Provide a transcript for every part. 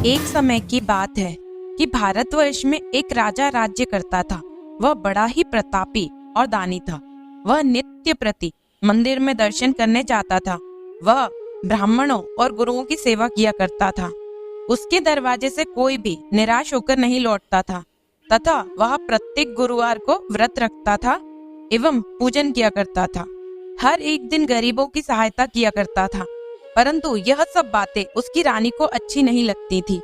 एक समय की बात है कि भारतवर्ष में एक राजा राज्य करता था। वह बड़ा ही प्रतापी और दानी था। वह नित्य प्रति मंदिर में दर्शन करने जाता था। वह ब्राह्मणों और गुरुओं की सेवा किया करता था। उसके दरवाजे से कोई भी निराश होकर नहीं लौटता था तथा वह प्रत्येक गुरुवार को व्रत रखता था एवं पूजन किया करता था। हर एक दिन गरीबों की सहायता किया करता था, परंतु यह सब बातें उसकी रानी को अच्छी नहीं लगती थी।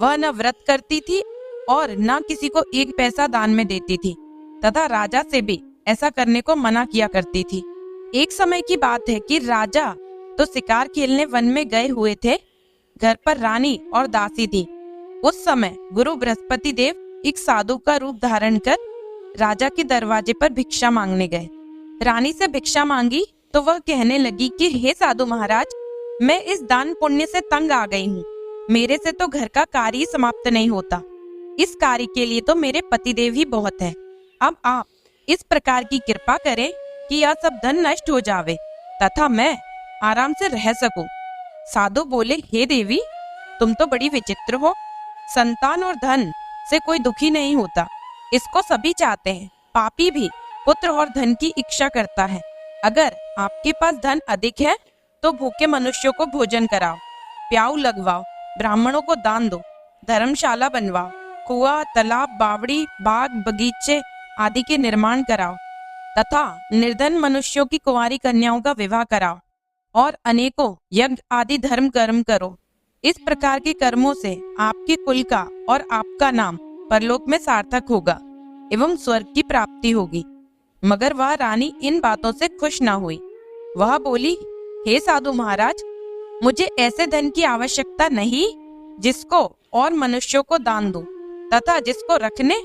वह न व्रत करती थी और न किसी को एक पैसा दान में देती थी तथा राजा से भी ऐसा करने को मना किया करती थी। एक समय की बात है कि राजा तो शिकार खेलने वन में गए हुए थे। घर पर रानी और दासी थी। उस समय गुरु बृहस्पति देव एक साधु का रूप धारण कर राजा के दरवाजे पर भिक्षा मांगने गए। रानी से भिक्षा मांगी तो वह कहने लगी कि हे साधु महाराज, मैं इस दान पुण्य से तंग आ गई हूँ। मेरे से तो घर का कार्य समाप्त नहीं होता। इस कार्य के लिए तो मेरे पतिदेव ही बहुत है। अब आप इस प्रकार की कृपा करें कि यह सब धन नष्ट हो जावे तथा मैं आराम से रह सकूं। साधु बोले, हे देवी, तुम तो बड़ी विचित्र हो। संतान और धन से कोई दुखी नहीं होता, इसको सभी चाहते हैं। पापी भी पुत्र और धन की इच्छा करता है। अगर आपके पास धन अधिक है तो भूखे मनुष्यों को भोजन कराओ, प्याऊ लगवाओ, ब्राह्मणों को दान दो, धर्मशाला बनवाओ, कुआं, तालाब, बावड़ी, बाग, बगीचे आदि के निर्माण कराओ तथा निर्धन मनुष्यों की कुंवारी कन्याओं का विवाह कराओ और अनेकों यज्ञ आदि धर्म कर्म करो। इस प्रकार के कर्मों से आपके कुल का और आपका नाम परलोक में सार्थक होगा एवं स्वर्ग की प्राप्ति होगी। मगर वह रानी इन बातों से खुश न हुई। वह बोली, हे साधु महाराज, मुझे ऐसे धन की आवश्यकता नहीं जिसको और मनुष्यों को दान दूं तथा जिसको रखने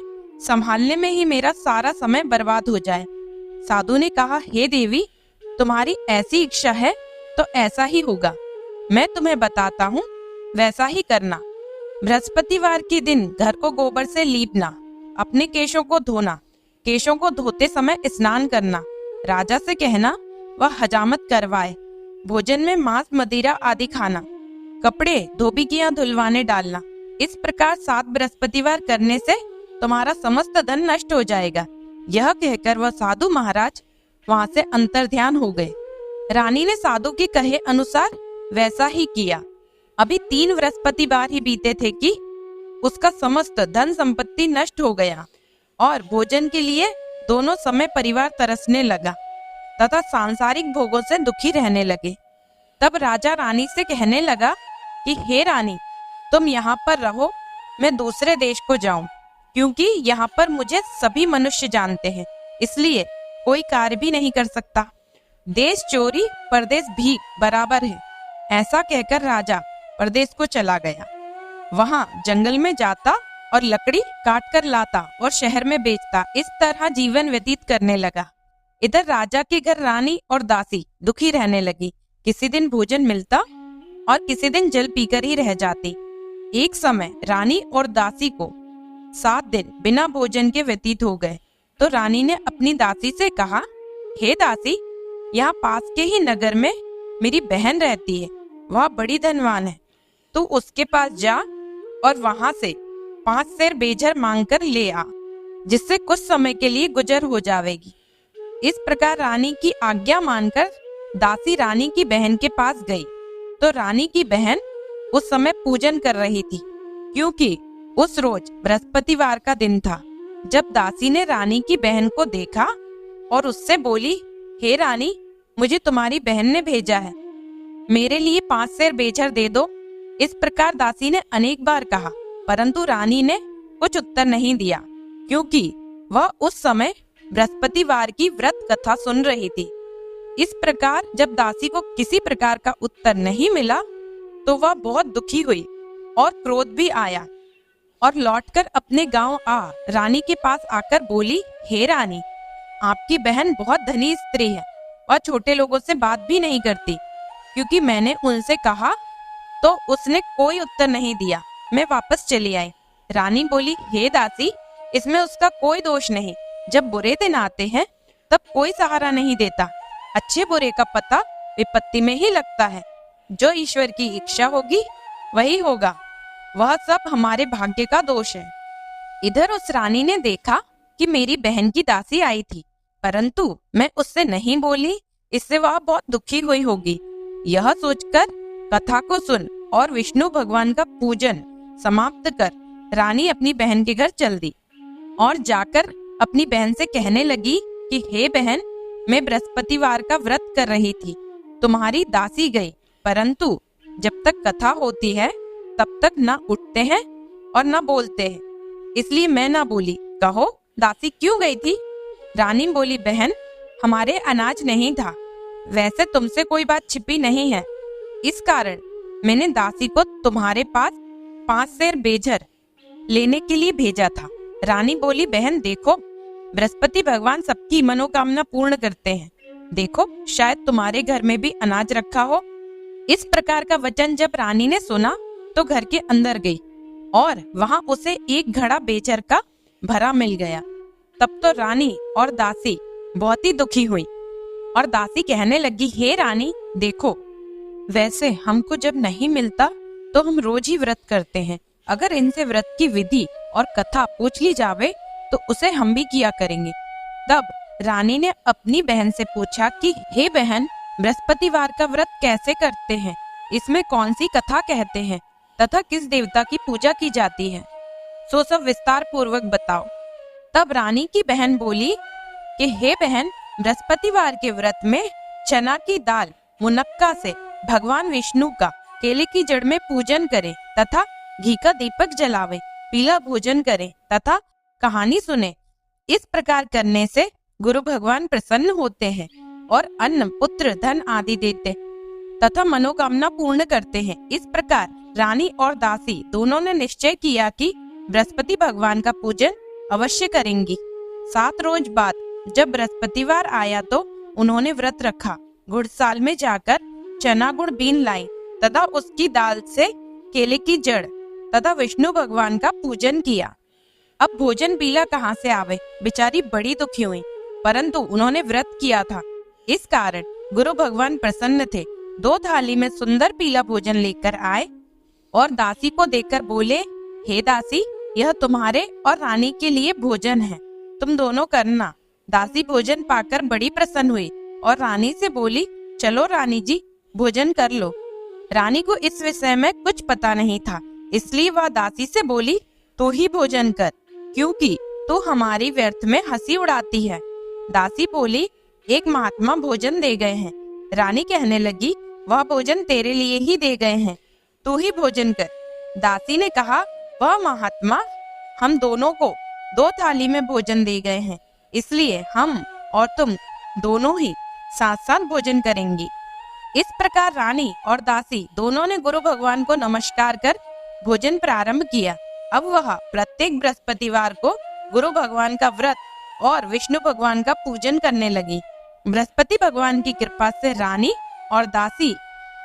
संभालने में ही मेरा सारा समय बर्बाद हो जाए। साधु ने कहा, हे देवी, तुम्हारी ऐसी इच्छा है तो ऐसा ही होगा। मैं तुम्हें बताता हूँ, वैसा ही करना। बृहस्पतिवार के दिन घर को गोबर से लीपना, अपने केशों को धोना, केशों को धोते समय स्नान करना, राजा से कहना वह हजामत करवाए, भोजन में मांस मदिरा आदि खाना, कपड़े धोबिकियां धुलवाने डालना। इस प्रकार 7 बृहस्पतिवार करने से तुम्हारा समस्त धन नष्ट हो जाएगा। यह कहकर वह साधु महाराज वहां से अंतर्ध्यान हो गए। रानी ने साधु के कहे अनुसार वैसा ही किया। अभी 3 बृहस्पतिवार ही बीते थे कि उसका समस्त धन संपत्ति नष्ट हो गया और भोजन के लिए दोनों समय परिवार तरसने लगा तथा सांसारिक भोगों से दुखी रहने लगे। तब राजा रानी से कहने लगा कि हे रानी, तुम यहाँ पर रहो, मैं दूसरे देश को जाऊं, क्योंकि यहाँ पर मुझे सभी मनुष्य जानते हैं, इसलिए कोई कार्य भी नहीं कर सकता। देश चोरी परदेश भी बराबर है। ऐसा कहकर राजा परदेश को चला गया। वहां जंगल में जाता और लकड़ी काट कर लाता और शहर में बेचता। इस तरह जीवन व्यतीत करने लगा। इधर राजा के घर रानी और दासी दुखी रहने लगी। किसी दिन भोजन मिलता और किसी दिन जल पीकर ही रह जाती। एक समय रानी और दासी को 7 दिन बिना भोजन के व्यतीत हो गए तो रानी ने अपनी दासी से कहा, हे दासी, यहाँ पास के ही नगर में मेरी बहन रहती है। वह बड़ी धनवान है। तू उसके पास जा और वहां से 5 सेर बेझर मांग कर ले आ, जिससे कुछ समय के लिए गुजर हो जाएगी। इस प्रकार रानी की आज्ञा मानकर दासी रानी की बहन के पास गई तो रानी की बहन उस समय पूजन कर रही थी, क्योंकि उस रोज बृहस्पतिवार का दिन था। जब दासी ने रानी की बहन को देखा और उससे बोली, हे रानी, मुझे तुम्हारी बहन ने भेजा है, मेरे लिए 5 सेर बेझर दे दो। इस प्रकार दासी ने अनेक बार कहा, परंतु रानी ने कुछ उत्तर नहीं दिया, क्योंकि वह उस समय बृहस्पतिवार की व्रत कथा सुन रही थी। इस प्रकार जब दासी को किसी प्रकार का उत्तर नहीं मिला तो वह बहुत दुखी हुई और क्रोध भी आया और लौटकर अपने गांव आ रानी के पास आकर बोली, हे रानी, आपकी बहन बहुत धनी स्त्री है और छोटे लोगों से बात भी नहीं करती, क्योंकि मैंने उनसे कहा तो उसने कोई उत्तर नहीं दिया। मैं वापस चली आई। रानी बोली, हे दासी, इसमें उसका कोई दोष नहीं। जब बुरे दिन आते हैं तब कोई सहारा नहीं देता। अच्छे बुरे का पता विपत्ति में ही लगता है। जो ईश्वर की इच्छा होगी वही होगा। वह सब हमारे भाग्य का दोष है। इधर उस रानी ने देखा कि मेरी बहन की दासी आई थी, परंतु मैं उससे नहीं बोली, इससे वह बहुत दुखी हुई होगी। यह सोचकर कथा को सुन और विष्णु भगवान का पूजन समाप्त कर रानी अपनी बहन के घर चल दी और जाकर अपनी बहन से कहने लगी कि हे बहन, मैं बृहस्पतिवार का व्रत कर रही थी, तुम्हारी दासी गई, परंतु जब तक कथा होती है तब तक ना उठते हैं और ना बोलते हैं, इसलिए मैं ना बोली। कहो दासी क्यों गई थी? रानी बोली, बहन हमारे अनाज नहीं था, वैसे तुमसे कोई बात छिपी नहीं है, इस कारण मैंने दासी को तुम्हारे पास 5 सेर बेझर लेने के लिए भेजा था। रानी बोली, बहन देखो, बृहस्पति भगवान सबकी मनोकामना पूर्ण करते हैं, देखो शायद तुम्हारे घर में भी अनाज रखा हो। इस प्रकार का वचन जब रानी ने सुना तो घर के अंदर गई और वहां उसे एक घड़ा बेचर का भरा मिल गया। तब तो रानी और दासी बहुत ही दुखी हुई और दासी कहने लगी, हे रानी देखो, वैसे हमको जब नहीं मिलता तो हम रोज ही व्रत करते हैं, अगर इनसे व्रत की विधि और कथा पूछ ली जावे तो उसे हम भी किया करेंगे। तब रानी ने अपनी बहन से पूछा कि हे बहन, बृहस्पतिवार का व्रत कैसे करते हैं, इसमें कौन सी कथा कहते हैं तथा किस देवता की पूजा की जाती है, सो सब विस्तार पूर्वक बताओ। तब रानी की बहन बोली कि हे बहन, बृहस्पतिवार के व्रत में चना की दाल मुनक्का से भगवान विष्णु का केले की जड़ में पूजन करें तथा घी का दीपक जलावे, पीला भोजन करें तथा कहानी सुने। इस प्रकार करने से गुरु भगवान प्रसन्न होते हैं और अन्न, पुत्र, धन आदि देते तथा मनोकामना पूर्ण करते हैं। इस प्रकार रानी और दासी दोनों ने निश्चय किया कि बृहस्पति भगवान का पूजन अवश्य करेंगी। 7 रोज बाद जब बृहस्पतिवार आया तो उन्होंने व्रत रखा, गुड़साल में जाकर चना गुड़ बीन लाई तथा उसकी दाल से केले की जड़ तथा विष्णु भगवान का पूजन किया। अब भोजन पीला कहाँ से आवे, बेचारी बड़ी दुखी हुई, परंतु उन्होंने व्रत किया था, इस कारण गुरु भगवान प्रसन्न थे। 2 थाली में सुंदर पीला भोजन लेकर आए और दासी को देकर बोले, हे दासी, यह तुम्हारे और रानी के लिए भोजन है, तुम दोनों करना। दासी भोजन पाकर बड़ी प्रसन्न हुई और रानी से बोली, चलो रानी जी भोजन कर लो। रानी को इस विषय में कुछ पता नहीं था, इसलिए वह दासी से बोली, तू ही भोजन कर, क्योंकि तू हमारी व्यर्थ में हंसी उड़ाती है। दासी बोली, एक महात्मा भोजन दे गए हैं। रानी कहने लगी, वह भोजन तेरे लिए ही दे गए हैं, तू ही भोजन कर। दासी ने कहा, वह महात्मा हम दोनों को 2 थाली में भोजन दे गए हैं, इसलिए हम और तुम दोनों ही साथ साथ भोजन करेंगी। इस प्रकार रानी और दासी दोनों ने गुरु भगवान को नमस्कार कर भोजन प्रारंभ किया। अब वह प्रत्येक बृहस्पतिवार को गुरु भगवान का व्रत और विष्णु भगवान का पूजन करने लगी। बृहस्पति भगवान की कृपा से रानी और दासी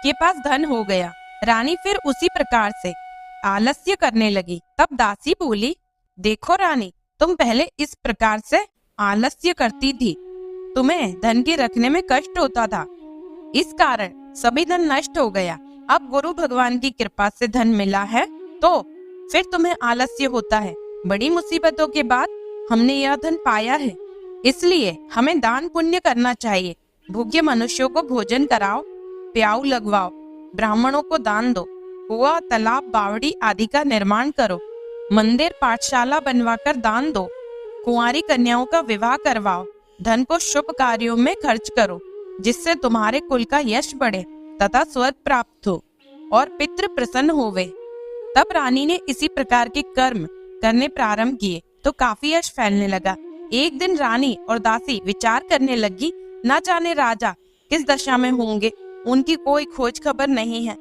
के पास धन हो गया। रानी फिर उसी प्रकार से आलस्य करने लगी। तब दासी बोली, देखो रानी, तुम पहले इस प्रकार से आलस्य करती थी, तुम्हें धन के रखने में कष्ट होता था, इस कारण सभी धन नष्ट हो गया। अब गुरु भगवान की कृपा से धन मिला है तो फिर तुम्हें आलस्य होता है। बड़ी मुसीबतों के बाद हमने यह धन पाया है, इसलिए हमें दान पुण्य करना चाहिए। भूखे मनुष्यों को भोजन कराओ, प्याऊ लगवाओ, ब्राह्मणों को दान दो, कुआं, तालाब, बावड़ी आदि का निर्माण करो, मंदिर, पाठशाला बनवाकर दान दो, कुंवारी कन्याओं का विवाह करवाओ, धन को शुभ कार्यों में खर्च करो, जिससे तुम्हारे कुल का यश बढ़े तथा स्वर्ग प्राप्त हो और पितृ प्रसन्न होवे। तब रानी ने इसी प्रकार के कर्म करने प्रारंभ किए तो काफी यश फैलने लगा। एक दिन रानी और दासी विचार करने लगी, न जाने राजा किस दशा में होंगे, उनकी कोई खोज खबर नहीं है।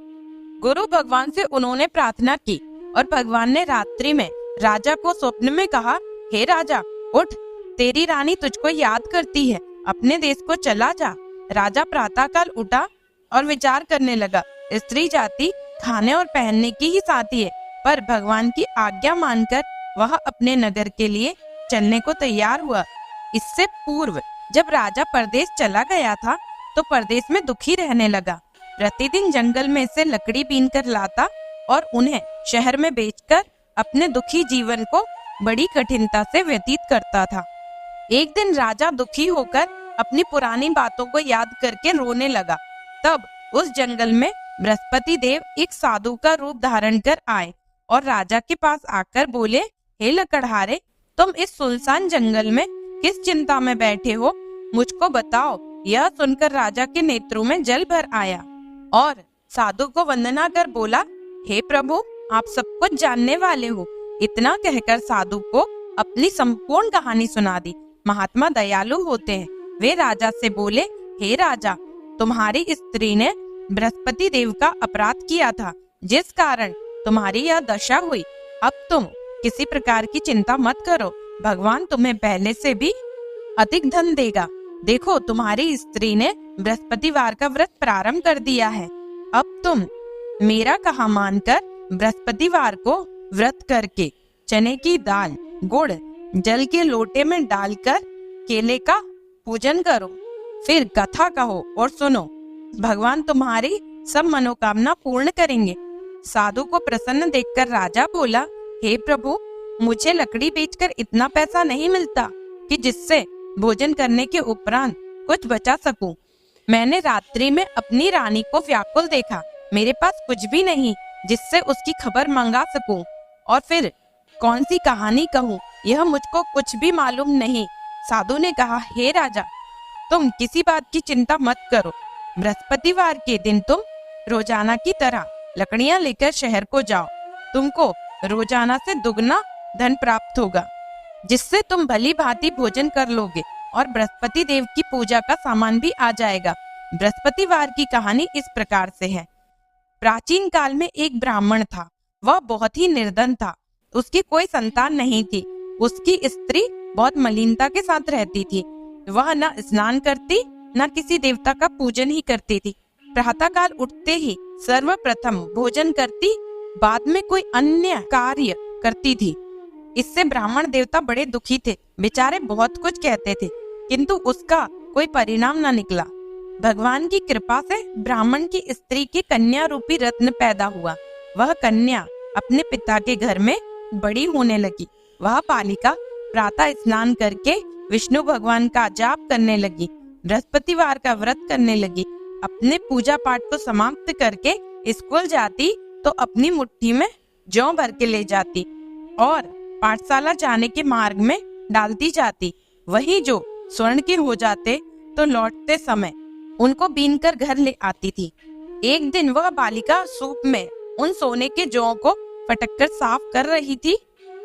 गुरु भगवान से उन्होंने प्रार्थना की और भगवान ने रात्रि में राजा को स्वप्न में कहा, हे राजा उठ, तेरी रानी तुझको याद करती है, अपने देश को चला जा। राजा प्रातःकाल उठा और विचार करने लगा, स्त्री जाति खाने और पहनने की ही साथी है, पर भगवान की आज्ञा मानकर वह अपने नगर के लिए चलने को तैयार हुआ। इससे पूर्व जब राजा परदेश चला गया था तो परदेश में दुखी रहने लगा। प्रतिदिन जंगल में से लकड़ी बीन कर लाता और उन्हें शहर में बेचकर अपने दुखी जीवन को बड़ी कठिनता से व्यतीत करता था। एक दिन राजा दुखी होकर अपनी पुरानी बातों को याद करके रोने लगा। तब उस जंगल में बृहस्पति देव एक साधु का रूप धारण कर आए और राजा के पास आकर बोले, हे लकड़हारे, तुम इस सुनसान जंगल में किस चिंता में बैठे हो, मुझको बताओ। यह सुनकर राजा के नेत्रों में जल भर आया और साधु को वंदना कर बोला, हे प्रभु, आप सब कुछ जानने वाले हो। इतना कहकर साधु को अपनी संपूर्ण कहानी सुना दी। महात्मा दयालु होते हैं। वे राजा से बोले, हे राजा, तुम्हारी स्त्री ने बृहस्पति देव का अपराध किया था, जिस कारण तुम्हारी यह दशा हुई। अब तुम किसी प्रकार की चिंता मत करो, भगवान तुम्हें पहले से भी अधिक धन देगा। देखो, तुम्हारी स्त्री ने बृहस्पतिवार का व्रत प्रारंभ कर दिया है। अब तुम मेरा कहा मानकर बृहस्पतिवार को व्रत करके चने की दाल, गुड़, जल के लोटे में डालकर केले का पूजन करो। फिर कथा कहो और सुनो, भगवान तुम्हारी सब मनोकामना पूर्ण करेंगे। साधु को प्रसन्न देखकर राजा बोला, हे प्रभु, मुझे लकड़ी बेचकर इतना पैसा नहीं मिलता कि जिससे भोजन करने के उपरांत कुछ बचा सकूं। मैंने रात्रि में अपनी रानी को व्याकुल देखा। मेरे पास कुछ भी नहीं जिससे उसकी खबर मंगा सकूं, और फिर कौन सी कहानी कहूं, यह मुझको कुछ भी मालूम नहीं। साधु ने कहा, हे राजा, तुम किसी बात की चिंता मत करो। बृहस्पतिवार के दिन तुम रोजाना की तरह लकड़ियां लेकर शहर को जाओ। तुमको रोजाना से दुगना धन प्राप्त होगा, जिससे तुम भली भांति भोजन कर लोगे और बृहस्पति देव की पूजा का सामान भी आ जाएगा। बृहस्पतिवार की कहानी इस प्रकार से है। प्राचीन काल में एक ब्राह्मण था। वह बहुत ही निर्धन था। उसकी कोई संतान नहीं थी। उसकी स्त्री बहुत मलिनता के साथ रहती थी। वह न स्नान करती, न किसी देवता का पूजन ही करती थी। प्रातःकाल उठते ही सर्वप्रथम भोजन करती, बाद में कोई अन्य कार्य करती थी। इससे ब्राह्मण देवता बड़े दुखी थे। बेचारे बहुत कुछ कहते थे, किंतु उसका कोई परिणाम न निकला। भगवान की कृपा से ब्राह्मण की स्त्री की कन्या रूपी रत्न पैदा हुआ। वह कन्या अपने पिता के घर में बड़ी होने लगी। वह बालिका प्रातः स्नान करके विष्णु भगवान का जाप करने लगी, बृहस्पतिवार का व्रत करने लगी। अपने पूजा पाठ को समाप्त करके स्कूल जाती तो अपनी मुट्ठी में जौ भर के ले जाती और पाठशाला जाने के मार्ग में डालती जाती। वही जो स्वर्ण के हो जाते तो लौटते समय उनको बीनकर घर ले आती थी। एक दिन वह बालिका सूप में उन सोने के जौ को फटककर साफ कर रही थी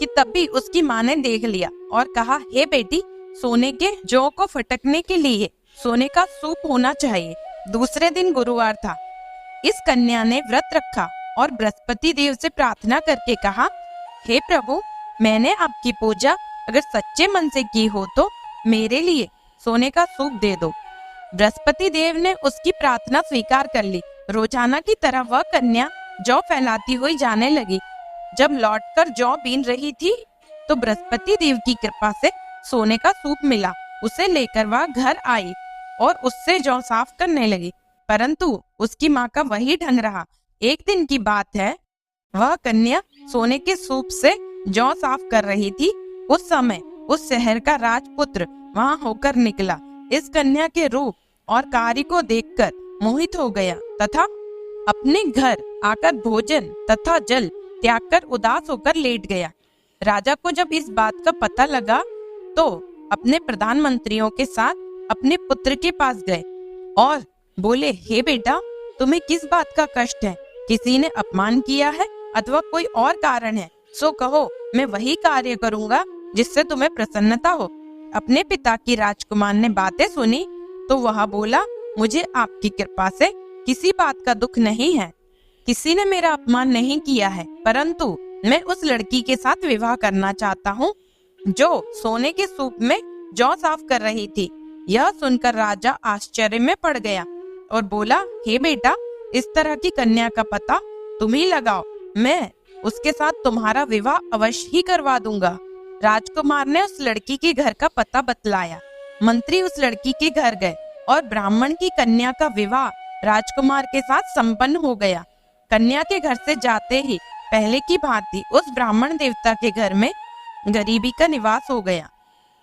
कि तभी उसकी माँ ने देख लिया और कहा, हे बेटी, सोने के जौ को फटकने के लिए सोने का सूप होना चाहिए। दूसरे दिन गुरुवार था। इस कन्या ने व्रत रखा और बृहस्पति देव से प्रार्थना करके कहा, हे प्रभु, मैंने आपकी पूजा अगर सच्चे मन से की हो तो मेरे लिए सोने का सूप दे दो। बृहस्पति देव ने उसकी प्रार्थना स्वीकार कर ली। रोजाना की तरह वह कन्या जौ फैलाती हुई जाने लगी। जब लौटकर जौ बीन रही थी तो बृहस्पति देव की कृपा से सोने का सूप मिला। उसे लेकर वह घर आई और उससे जौ साफ करने लगी, परंतु उसकी माँ का वही ढंग रहा। एक दिन की बात है, वह कन्या सोने के सूप से जौ साफ कर रही थी। उस समय उस शहर का राजपुत्र वहां होकर निकला। इस कन्या के रूप और कार्य को देखकर मोहित हो गया तथा अपने घर आकर भोजन तथा जल त्याग कर उदास होकर लेट गया। राजा को जब इस बात का पता लगा तो अपने प्रधानमंत्रियों के साथ अपने पुत्र के पास गए और बोले, हे बेटा, तुम्हें किस बात का कष्ट है? किसी ने अपमान किया है अथवा कोई और कारण है? सो कहो, मैं वही कार्य करूंगा जिससे तुम्हें प्रसन्नता हो। अपने पिता की राजकुमार ने बातें सुनी तो वह बोला, मुझे आपकी कृपा से किसी बात का दुख नहीं है। किसी ने मेरा अपमान नहीं किया है, परंतु मैं उस लड़की के साथ विवाह करना चाहता हूँ जो सोने के सूप में जौ साफ कर रही थी। यह सुनकर राजा आश्चर्य में पड़ गया और बोला, हे बेटा, इस तरह की कन्या का पता तुम ही लगाओ, मैं उसके साथ तुम्हारा विवाह अवश्य ही करवा दूंगा। राजकुमार ने उस लड़की के घर का पता बतलाया। मंत्री उस लड़की के घर गए और ब्राह्मण की कन्या का विवाह राजकुमार के साथ संपन्न हो गया। कन्या के घर से जाते ही पहले की भांति उस ब्राह्मण देवता के घर में गरीबी का निवास हो गया।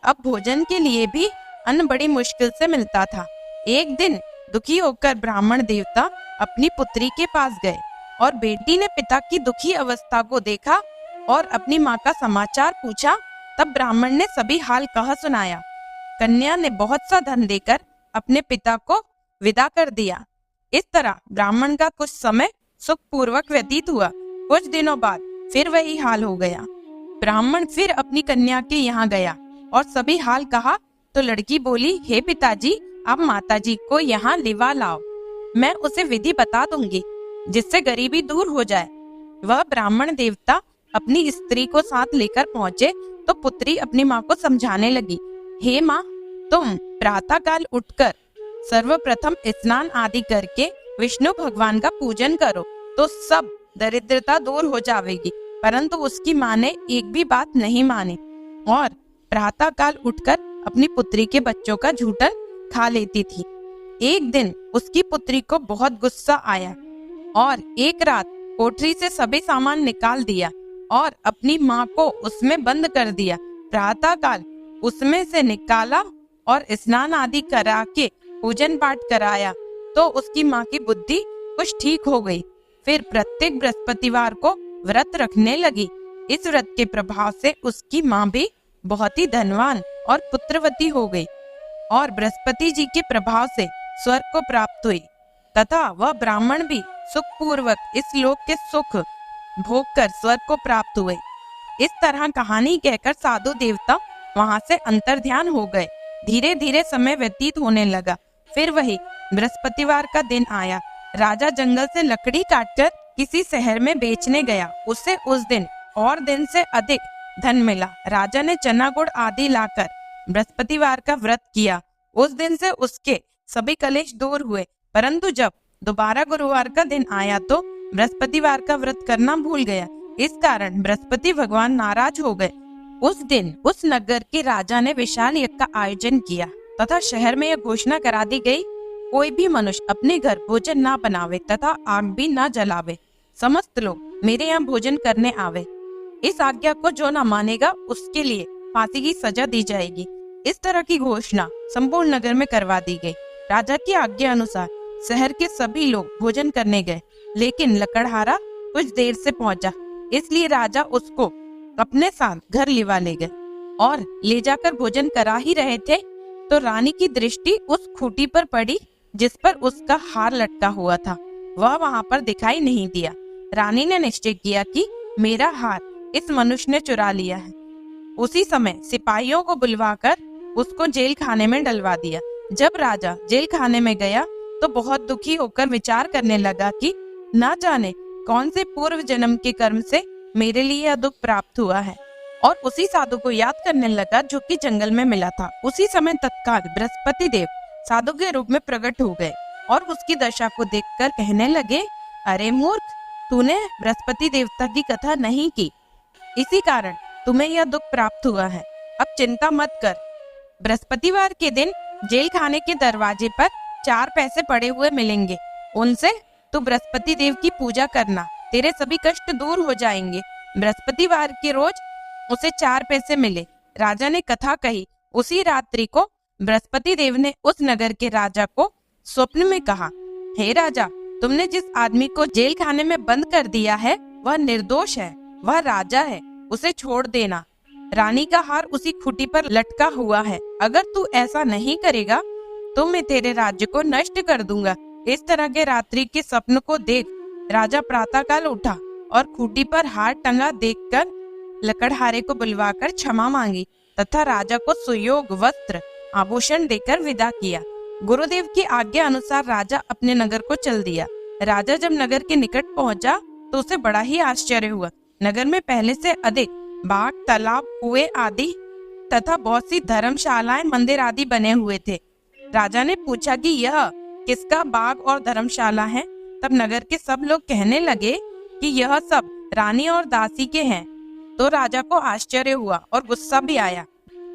अब भोजन के लिए भी अन्न बड़ी मुश्किल से मिलता था। एक दिन दुखी होकर ब्राह्मण देवता अपनी पुत्री के पास गए और बेटी ने पिता की दुखी अवस्था को देखा और अपनी माँ का समाचार पूछा। तब ब्राह्मण ने सभी हाल कह सुनाया। कन्या ने बहुत सा धन देकर अपने पिता को विदा कर दिया। इस तरह ब्राह्मण का कुछ समय सुखपूर्वक व्यतीत हुआ। कुछ दिनों बाद फिर वही हाल हो गया। ब्राह्मण फिर अपनी कन्या के यहाँ गया और सभी हाल कहा तो लड़की बोली, हे पिताजी, आप माताजी को यहाँ लिवा लाओ, मैं उसे विधि बता दूंगी जिससे गरीबी दूर हो जाए। वह ब्राह्मण देवता अपनी स्त्री को साथ लेकर पहुँचे तो पुत्री अपनी माँ को समझाने लगी, हे माँ, तुम प्रातः काल उठकर सर्वप्रथम स्नान आदि करके विष्णु भगवान का पूजन करो तो सब दरिद्रता दूर हो जाएगी। परंतु उसकी माँ ने एक भी बात नहीं मानी और प्रातः काल उठकर अपनी पुत्री के बच्चों का झूठन खा लेती थी। एक दिन उसकी पुत्री को बहुत गुस्सा आया और एक रात कोठरी से सभी सामान निकाल दिया और अपनी माँ को उसमें बंद कर दिया। प्रातः काल उसमें से निकाला और स्नान आदि करा के पूजन पाठ कराया तो उसकी माँ की बुद्धि कुछ ठीक हो गई। फिर प्रत्येक बृहस्पतिवार को व्रत रखने लगी। इस व्रत के प्रभाव से उसकी माँ भी बहुत ही धनवान और पुत्रवती हो गई और बृहस्पति जी के प्रभाव से स्वर्ग को प्राप्त हुई तथा वह ब्राह्मण भी सुखपूर्वक इस लोक के सुख भोग कर स्वर्ग को प्राप्त हुए। इस तरह कहानी कहकर साधु देवता वहां से अंतर्ध्यान हो गए। धीरे धीरे समय व्यतीत होने लगा। फिर वही बृहस्पतिवार का दिन आया। राजा जंगल से लकड़ी काटकर किसी शहर में बेचने गया। उसे उस दिन और दिन से अधिक धन मिला। राजा ने चना गुड़ आदि लाकर बृहस्पतिवार का व्रत किया। उस दिन से उसके सभी कलेश दूर हुए। परंतु जब दोबारा गुरुवार का दिन आया तो बृहस्पतिवार का व्रत करना भूल गया। इस कारण बृहस्पति भगवान नाराज हो गए। उस दिन उस नगर के राजा ने विशाल यज्ञ का आयोजन किया तथा शहर में यह घोषणा करा दी गई, कोई भी मनुष्य अपने घर भोजन ना बनावे तथा आग भी ना जलावे। समस्त लोग मेरे यहाँ भोजन करने आवे। इस आज्ञा को जो न मानेगा उसके लिए फांसी की सजा दी जाएगी। इस तरह की घोषणा संपूर्ण नगर में करवा दी गई। राजा की आज्ञा अनुसार शहर के सभी लोग भोजन करने गए, लेकिन लकड़हारा कुछ देर से पहुंचा, इसलिए राजा उसको अपने साथ घर लिवा ले गए और ले जाकर भोजन करा ही रहे थे तो रानी की दृष्टि उस खूंटी पर पड़ी जिस पर उसका हार लटका हुआ था। वह वहां पर दिखाई नहीं दिया। रानी ने निश्चय किया कि मेरा हार इस मनुष्य ने चुरा लिया है। उसी समय सिपाहियों को बुलवाकर उसको जेल खाने में डलवा दिया। जब राजा जेल खाने में गया तो बहुत दुखी होकर विचार करने लगा कि ना जाने कौन से पूर्व जन्म के कर्म से मेरे लिए यह दुख प्राप्त हुआ है, और उसी साधु को याद करने लगा जो कि जंगल में मिला था। उसी समय तत्काल बृहस्पति देव साधु के रूप में प्रकट हो गए और उसकी दशा को देखकर कहने लगे, अरे मूर्ख, तूने बृहस्पति देवता की कथा नहीं की, इसी कारण तुम्हें यह दुख प्राप्त हुआ है। अब चिंता मत कर। बृहस्पतिवार के दिन जेल खाने के दरवाजे पर 4 पैसे पड़े हुए मिलेंगे, उनसे तू बृहस्पति देव की पूजा करना, तेरे सभी कष्ट दूर हो जाएंगे। बृहस्पतिवार के रोज उसे 4 पैसे मिले। राजा ने कथा कही। उसी रात्रि को बृहस्पति देव ने उस नगर के राजा को स्वप्न में कहा, हे राजा, तुमने जिस आदमी को जेल खाने में बंद कर दिया है वह निर्दोष है, वह राजा है, उसे छोड़ देना। रानी का हार उसी खूंटी पर लटका हुआ है। अगर तू ऐसा नहीं करेगा तो मैं तेरे राज्य को नष्ट कर दूंगा। इस तरह के रात्रि के स्वप्न को देख राजा प्रातःकाल उठा और खूंटी पर हार टंगा देखकर लकड़हारे को बुलवाकर क्षमा मांगी तथा राजा को सुयोग वस्त्र आभूषण देकर विदा किया। गुरुदेव की आज्ञा अनुसार राजा अपने नगर को चल दिया। राजा जब नगर के निकट पहुंचा तो उसे बड़ा ही आश्चर्य हुआ। नगर में पहले से अधिक बाग, तालाब, कुएं आदि तथा बहुत सी धर्मशालाएं, मंदिर आदि बने हुए थे। राजा ने पूछा कि यह किसका बाग और धर्मशाला है। तब नगर के सब लोग कहने लगे कि यह सब रानी और दासी के हैं। तो राजा को आश्चर्य हुआ और गुस्सा भी आया।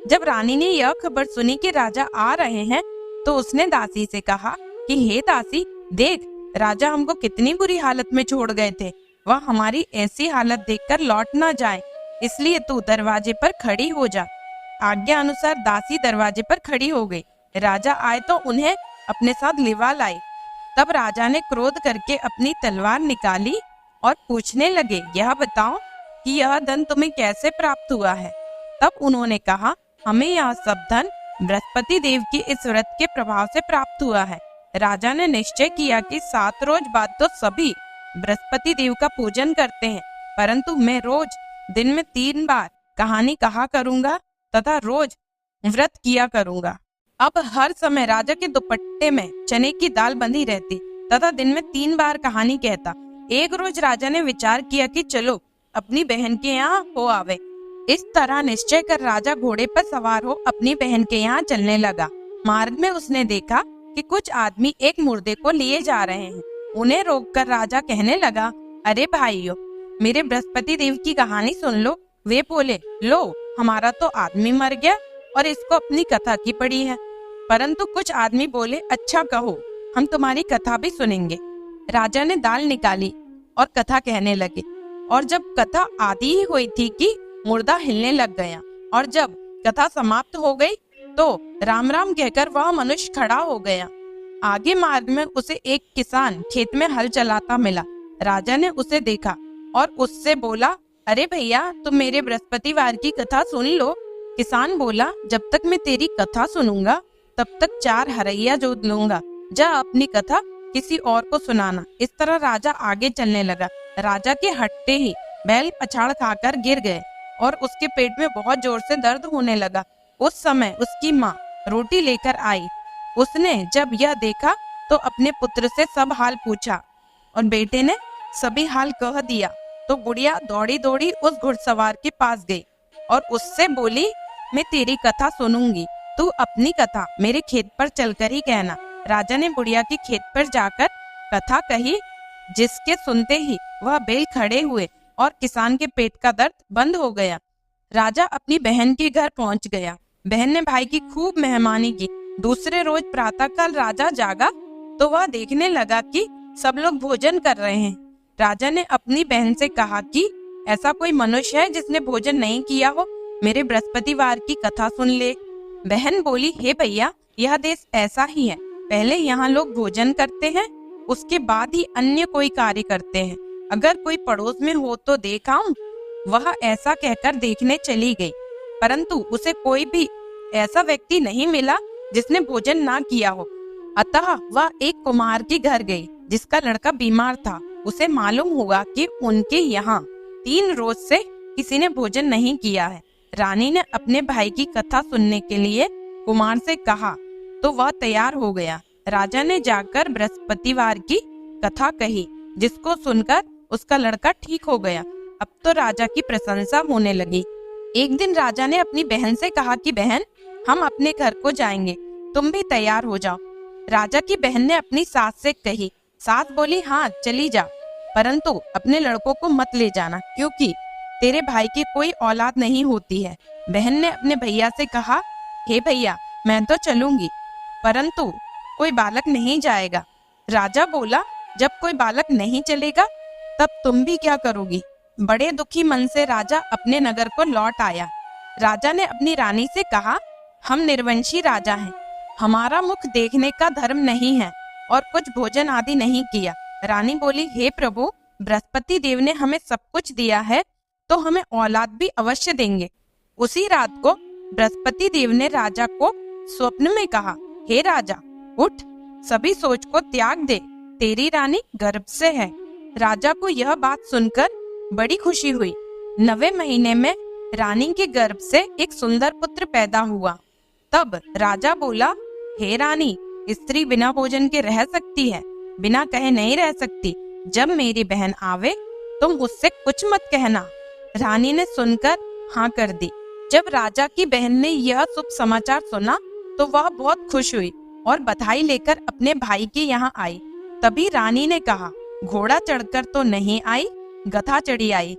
जब रानी ने यह खबर सुनी कि राजा आ रहे हैं तो उसने दासी से कहा कि हे दासी, देख, राजा हमको कितनी बुरी हालत में छोड़ गए थे, वह हमारी ऐसी हालत देखकर लौट ना जाए, इसलिए तू दरवाजे पर खड़ी हो जा। आज्ञा अनुसार दासी दरवाजे पर खड़ी हो गई। राजा आए तो उन्हें अपने साथ लिवा लाई। तब राजा ने क्रोध करके अपनी तलवार निकाली और पूछने लगे, यह बताओ कि यह धन तुम्हें कैसे प्राप्त हुआ है। तब उन्होंने कहा, हमें यह सब धन बृहस्पति देव की इस व्रत के प्रभाव से प्राप्त हुआ है। राजा ने निश्चय किया कि 7 रोज बाद तो सभी बृहस्पति देव का पूजन करते हैं, परंतु मैं रोज दिन में 3 बार कहानी कहा करूंगा तथा रोज व्रत किया करूंगा। अब हर समय राजा के दुपट्टे में चने की दाल बंधी रहती तथा दिन में 3 बार कहानी कहता। एक रोज राजा ने विचार किया कि चलो अपनी बहन के यहाँ हो आवे। इस तरह निश्चय कर राजा घोड़े पर सवार हो अपनी बहन के यहाँ चलने लगा। मार्ग में उसने देखा कि कुछ आदमी एक मुर्दे को लिए जा रहे हैं। उन्हें रोककर राजा कहने लगा, अरे भाइयों, मेरे बृहस्पति देव की कहानी सुन लो। वे बोले, लो हमारा तो आदमी मर गया और इसको अपनी कथा की पड़ी है। परंतु कुछ आदमी बोले, अच्छा कहो, हम तुम्हारी कथा भी सुनेंगे। राजा ने दाल निकाली और कथा कहने लगे, और जब कथा आधी ही हुई थी कि मुर्दा हिलने लग गया, और जब कथा समाप्त हो गई तो राम राम कहकर वह मनुष्य खड़ा हो गया। आगे मार्ग में उसे एक किसान खेत में हल चलाता मिला। राजा ने उसे देखा और उससे बोला, अरे भैया, तुम मेरे बृहस्पतिवार की कथा सुन लो। किसान बोला, जब तक मैं तेरी कथा सुनूंगा तब तक 4 हरैया जोत लूंगा। जा अपनी कथा किसी और को सुनाना। इस तरह राजा आगे चलने लगा। राजा के हटते ही बैल पछाड़ खाकर गिर गए और उसके पेट में बहुत जोर से दर्द होने लगा। उस समय उसकी माँ रोटी लेकर आई। उसने जब यह देखा तो अपने पुत्र से सब हाल पूछा और बेटे ने सभी हाल कह दिया। तो बुढ़िया दौड़ी दौड़ी उस घुड़सवार के पास गई और उससे बोली, मैं तेरी कथा सुनूंगी, तू अपनी कथा मेरे खेत पर चलकर ही कहना। राजा ने बुढ़िया के खेत पर जाकर कथा कही, जिसके सुनते ही वह बैल खड़े हुए और किसान के पेट का दर्द बंद हो गया। राजा अपनी बहन के घर पहुंच गया। बहन ने भाई की खूब मेहमानी की। दूसरे रोज प्रातःकाल राजा जागा तो वह देखने लगा कि सब लोग भोजन कर रहे हैं। राजा ने अपनी बहन से कहा कि ऐसा कोई मनुष्य है जिसने भोजन नहीं किया हो, मेरे बृहस्पतिवार की कथा सुन ले। बहन बोली, हे भैया, यह देश ऐसा ही है, पहले यहाँ लोग भोजन करते हैं, उसके बाद ही अन्य कोई कार्य करते हैं। अगर कोई पड़ोस में हो तो देख आऊं। वह ऐसा कहकर देखने चली गई, परंतु उसे कोई भी ऐसा व्यक्ति नहीं मिला जिसने भोजन ना किया हो। अतः वह एक कुम्हार के घर गई जिसका लड़का बीमार था। उसे मालूम हुआ कि उनके यहाँ 3 रोज से किसी ने भोजन नहीं किया है। रानी ने अपने भाई की कथा सुनने के लिए कुमार से कहा तो वह तैयार हो गया। राजा ने जाकर बृहस्पतिवार की कथा कही, जिसको सुनकर उसका लड़का ठीक हो गया। अब तो राजा की प्रशंसा होने लगी। एक दिन राजा ने अपनी बहन से कहा कि बहन, हम अपने घर को जाएंगे, तुम भी तैयार हो जाओ। राजा की बहन ने अपनी सास से कही। सास बोली, हाँ चली जा, परंतु अपने लड़कों को मत ले जाना, क्योंकि तेरे भाई की कोई औलाद नहीं होती है। बहन ने अपने भैया से कहा, हे भैया, मैं तो चलूंगी, परंतु कोई बालक नहीं जाएगा। राजा बोला, जब कोई बालक नहीं चलेगा तब तुम भी क्या करोगी। बड़े दुखी मन से राजा अपने नगर को लौट आया। राजा ने अपनी रानी से कहा, हम निर्वंशी राजा हैं, हमारा मुख देखने का धर्म नहीं है और कुछ भोजन आदि नहीं किया। रानी बोली, हे प्रभु, बृहस्पति देव ने हमें सब कुछ दिया है तो हमें औलाद भी अवश्य देंगे। उसी रात को बृहस्पति देव ने राजा को स्वप्न में कहा, हे राजा, उठ, सभी सोच को त्याग दे, तेरी रानी गर्भ से है। राजा को यह बात सुनकर बड़ी खुशी हुई। 9वें महीने में रानी के गर्भ से एक सुंदर पुत्र पैदा हुआ। तब राजा बोला, हे रानी, स्त्री बिना भोजन के रह सकती है, बिना कहे नहीं रह सकती। जब मेरी बहन आवे तुम उससे कुछ मत कहना। रानी ने सुनकर हाँ कर दी। जब राजा की बहन ने यह शुभ समाचार सुना तो वह बहुत खुश हुई और बधाई लेकर अपने भाई के यहाँ आई। तभी रानी ने कहा, घोड़ा चढ़कर तो नहीं आई, गधा चढ़ी आई।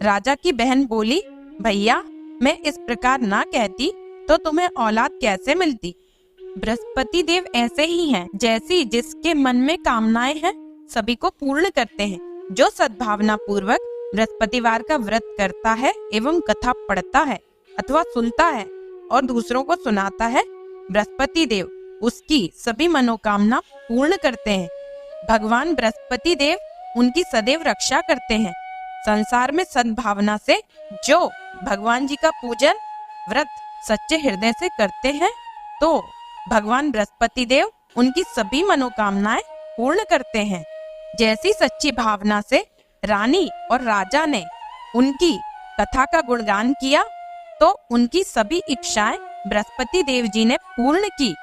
राजा की बहन बोली, भैया, मैं इस प्रकार ना कहती तो तुम्हें औलाद कैसे मिलती। बृहस्पति देव ऐसे ही हैं, जैसी जिसके मन में कामनाएं हैं सभी को पूर्ण करते हैं। जो सद्भावना पूर्वक बृहस्पतिवार का व्रत करता है एवं कथा पढ़ता है अथवा सुनता है और दूसरों को सुनाता है, बृहस्पति देव उसकी सभी मनोकामना पूर्ण करते हैं। भगवान बृहस्पति देव उनकी सदैव रक्षा करते हैं। संसार में सद्भावना से जो भगवान जी का पूजन व्रत सच्चे हृदय से करते हैं, तो भगवान बृहस्पति देव उनकी सभी मनोकामनाएं पूर्ण करते हैं। जैसी सच्ची भावना से रानी और राजा ने उनकी कथा का गुणगान किया, तो उनकी सभी इच्छाएं बृहस्पति देव जी ने पूर्ण की।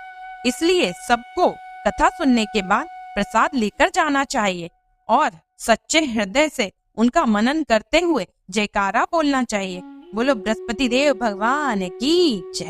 इसलिए सबको कथा सुनने के बाद प्रसाद लेकर जाना चाहिए और सच्चे हृदय से उनका मनन करते हुए जयकारा बोलना चाहिए। बोलो बृहस्पति देव भगवान की जय।